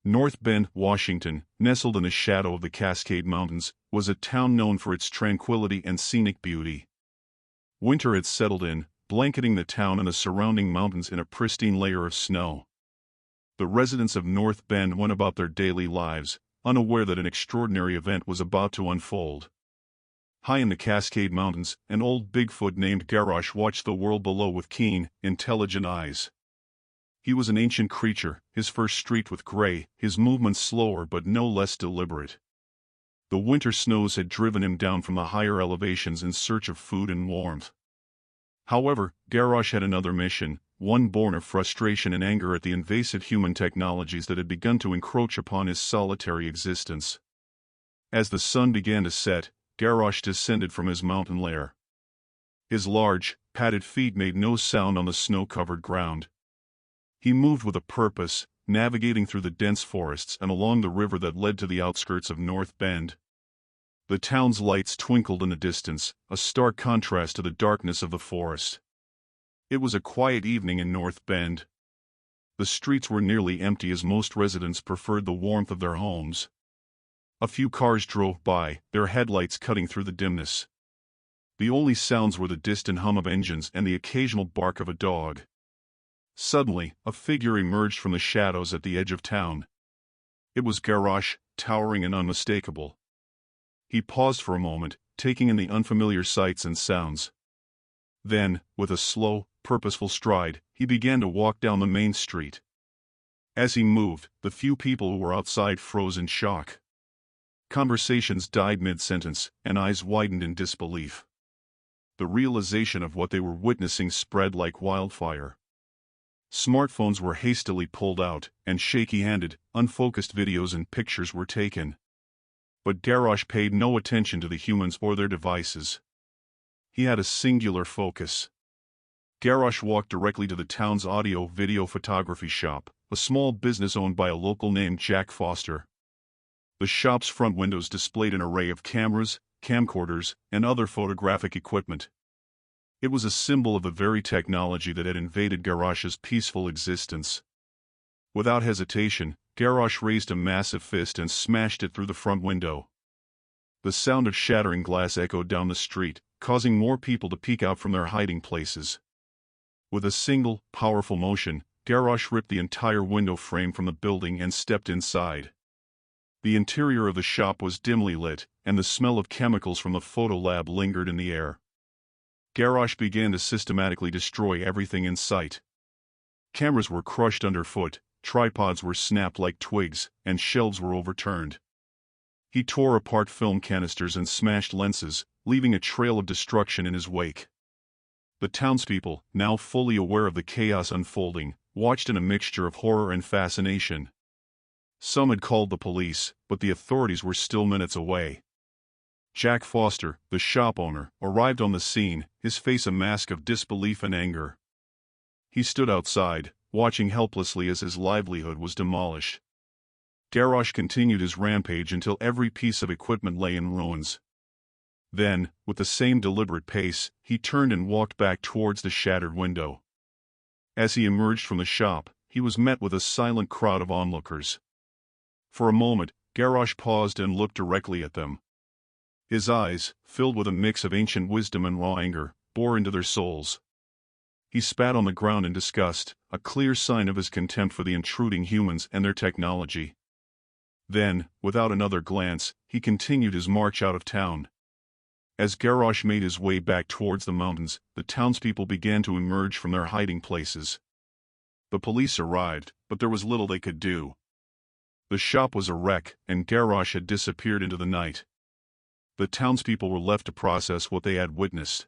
North Bend, Washington, nestled in the shadow of the Cascade Mountains, was a town known for its tranquility and scenic beauty. Winter had settled in, blanketing the town and the surrounding mountains in a pristine layer of snow. The residents of North Bend went about their daily lives, unaware that an extraordinary event was about to unfold. High in the Cascade Mountains, an old Bigfoot named Garrosh watched the world below with keen, intelligent eyes. He was an ancient creature, his fur streaked with gray, his movements slower but no less deliberate. The winter snows had driven him down from the higher elevations in search of food and warmth. However, Garrosh had another mission, one born of frustration and anger at the invasive human technologies that had begun to encroach upon his solitary existence. As the sun began to set, Garrosh descended from his mountain lair. His large, padded feet made no sound on the snow-covered ground. He moved with a purpose, navigating through the dense forests and along the river that led to the outskirts of North Bend. The town's lights twinkled in the distance, a stark contrast to the darkness of the forest. It was a quiet evening in North Bend. The streets were nearly empty as most residents preferred the warmth of their homes. A few cars drove by, their headlights cutting through the dimness. The only sounds were the distant hum of engines and the occasional bark of a dog. Suddenly, a figure emerged from the shadows at the edge of town. It was Garrosh, towering and unmistakable. He paused for a moment, taking in the unfamiliar sights and sounds. Then, with a slow, purposeful stride, he began to walk down the main street. As he moved, the few people who were outside froze in shock. Conversations died mid-sentence, and eyes widened in disbelief. The realization of what they were witnessing spread like wildfire. Smartphones were hastily pulled out, and shaky-handed, unfocused videos and pictures were taken. But Garrosh paid no attention to the humans or their devices. He had a singular focus. Garrosh walked directly to the town's audio-video photography shop, a small business owned by a local named Jack Foster. The shop's front windows displayed an array of cameras, camcorders, and other photographic equipment. It was a symbol of the very technology that had invaded Garrosh's peaceful existence. Without hesitation, Garrosh raised a massive fist and smashed it through the front window. The sound of shattering glass echoed down the street, causing more people to peek out from their hiding places. With a single, powerful motion, Garrosh ripped the entire window frame from the building and stepped inside. The interior of the shop was dimly lit, and the smell of chemicals from the photo lab lingered in the air. Garrosh began to systematically destroy everything in sight. Cameras were crushed underfoot, tripods were snapped like twigs, and shelves were overturned. He tore apart film canisters and smashed lenses, leaving a trail of destruction in his wake. The townspeople, now fully aware of the chaos unfolding, watched in a mixture of horror and fascination. Some had called the police, but the authorities were still minutes away. Jack Foster, the shop owner, arrived on the scene, his face a mask of disbelief and anger. He stood outside, watching helplessly as his livelihood was demolished. Garrosh continued his rampage until every piece of equipment lay in ruins. Then, with the same deliberate pace, he turned and walked back towards the shattered window. As he emerged from the shop, he was met with a silent crowd of onlookers. For a moment, Garrosh paused and looked directly at them. His eyes, filled with a mix of ancient wisdom and raw anger, bore into their souls. He spat on the ground in disgust, a clear sign of his contempt for the intruding humans and their technology. Then, without another glance, he continued his march out of town. As Garrosh made his way back towards the mountains, the townspeople began to emerge from their hiding places. The police arrived, but there was little they could do. The shop was a wreck, and Garrosh had disappeared into the night. The townspeople were left to process what they had witnessed.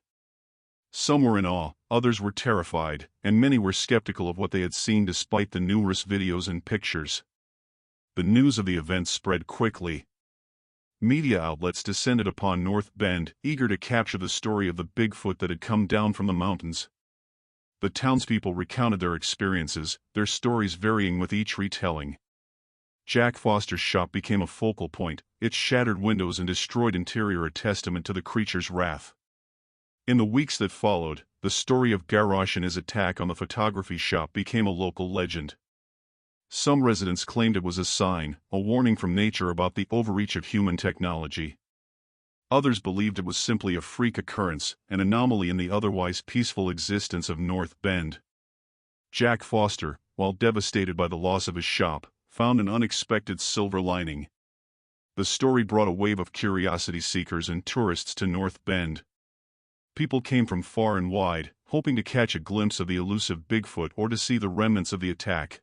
Some were in awe, others were terrified, and many were skeptical of what they had seen despite the numerous videos and pictures. The news of the event spread quickly. Media outlets descended upon North Bend, eager to capture the story of the Bigfoot that had come down from the mountains. The townspeople recounted their experiences, their stories varying with each retelling. Jack Foster's shop became a focal point, its shattered windows and destroyed interior a testament to the creature's wrath. In the weeks that followed, the story of Garrosh and his attack on the photography shop became a local legend. Some residents claimed it was a sign, a warning from nature about the overreach of human technology. Others believed it was simply a freak occurrence, an anomaly in the otherwise peaceful existence of North Bend. Jack Foster, while devastated by the loss of his shop, found an unexpected silver lining. The story brought a wave of curiosity seekers and tourists to North Bend. People came from far and wide, hoping to catch a glimpse of the elusive Bigfoot or to see the remnants of the attack.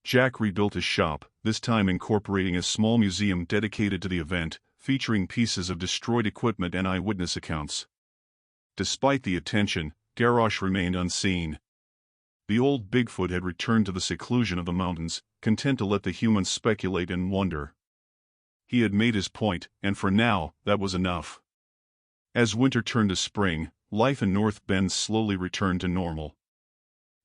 Jack rebuilt his shop, this time incorporating a small museum dedicated to the event, featuring pieces of destroyed equipment and eyewitness accounts. Despite the attention, Garrosh remained unseen. The old Bigfoot had returned to the seclusion of the mountains, content to let the humans speculate and wonder. He had made his point, and for now, that was enough. As winter turned to spring, life in North Bend slowly returned to normal.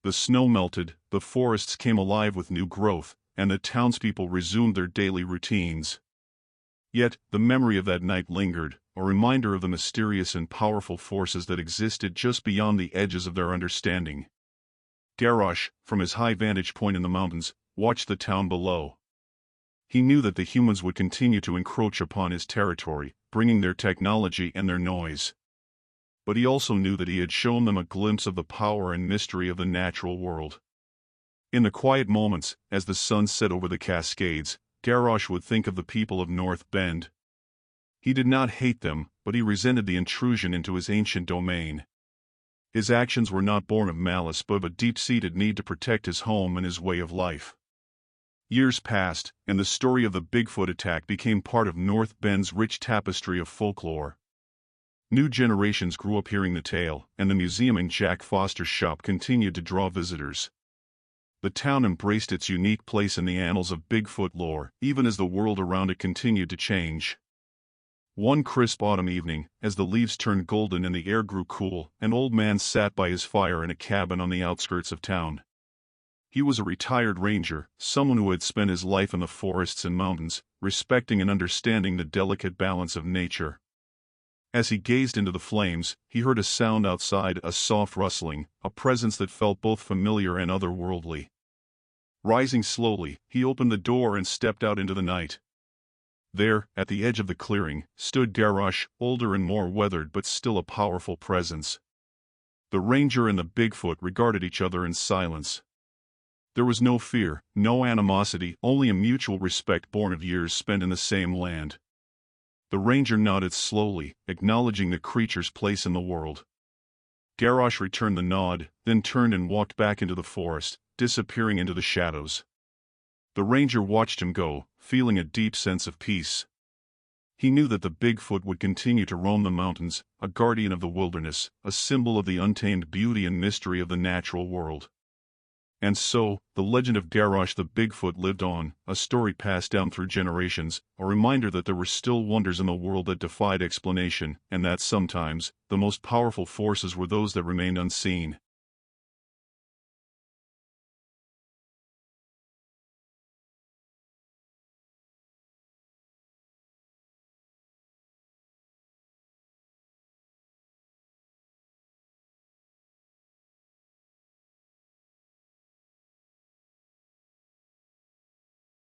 The snow melted, the forests came alive with new growth, and the townspeople resumed their daily routines. Yet, the memory of that night lingered, a reminder of the mysterious and powerful forces that existed just beyond the edges of their understanding. Garrosh, from his high vantage point in the mountains, watched the town below. He knew that the humans would continue to encroach upon his territory, bringing their technology and their noise. But he also knew that he had shown them a glimpse of the power and mystery of the natural world. In the quiet moments, as the sun set over the Cascades, Garrosh would think of the people of North Bend. He did not hate them, but he resented the intrusion into his ancient domain. His actions were not born of malice but of a deep-seated need to protect his home and his way of life. Years passed, and the story of the Bigfoot attack became part of North Bend's rich tapestry of folklore. New generations grew up hearing the tale, and the museum in Jack Foster's shop continued to draw visitors. The town embraced its unique place in the annals of Bigfoot lore, even as the world around it continued to change. One crisp autumn evening, as the leaves turned golden and the air grew cool, an old man sat by his fire in a cabin on the outskirts of town. He was a retired ranger, someone who had spent his life in the forests and mountains, respecting and understanding the delicate balance of nature. As he gazed into the flames, he heard a sound outside, a soft rustling, a presence that felt both familiar and otherworldly. Rising slowly, he opened the door and stepped out into the night. There, at the edge of the clearing, stood Garrosh, older and more weathered but still a powerful presence. The ranger and the Bigfoot regarded each other in silence. There was no fear, no animosity, only a mutual respect born of years spent in the same land. The ranger nodded slowly, acknowledging the creature's place in the world. Garrosh returned the nod, then turned and walked back into the forest, disappearing into the shadows. The ranger watched him go, feeling a deep sense of peace. He knew that the Bigfoot would continue to roam the mountains, a guardian of the wilderness, a symbol of the untamed beauty and mystery of the natural world. And so, the legend of Garrosh the Bigfoot lived on, a story passed down through generations, a reminder that there were still wonders in the world that defied explanation, and that sometimes, the most powerful forces were those that remained unseen.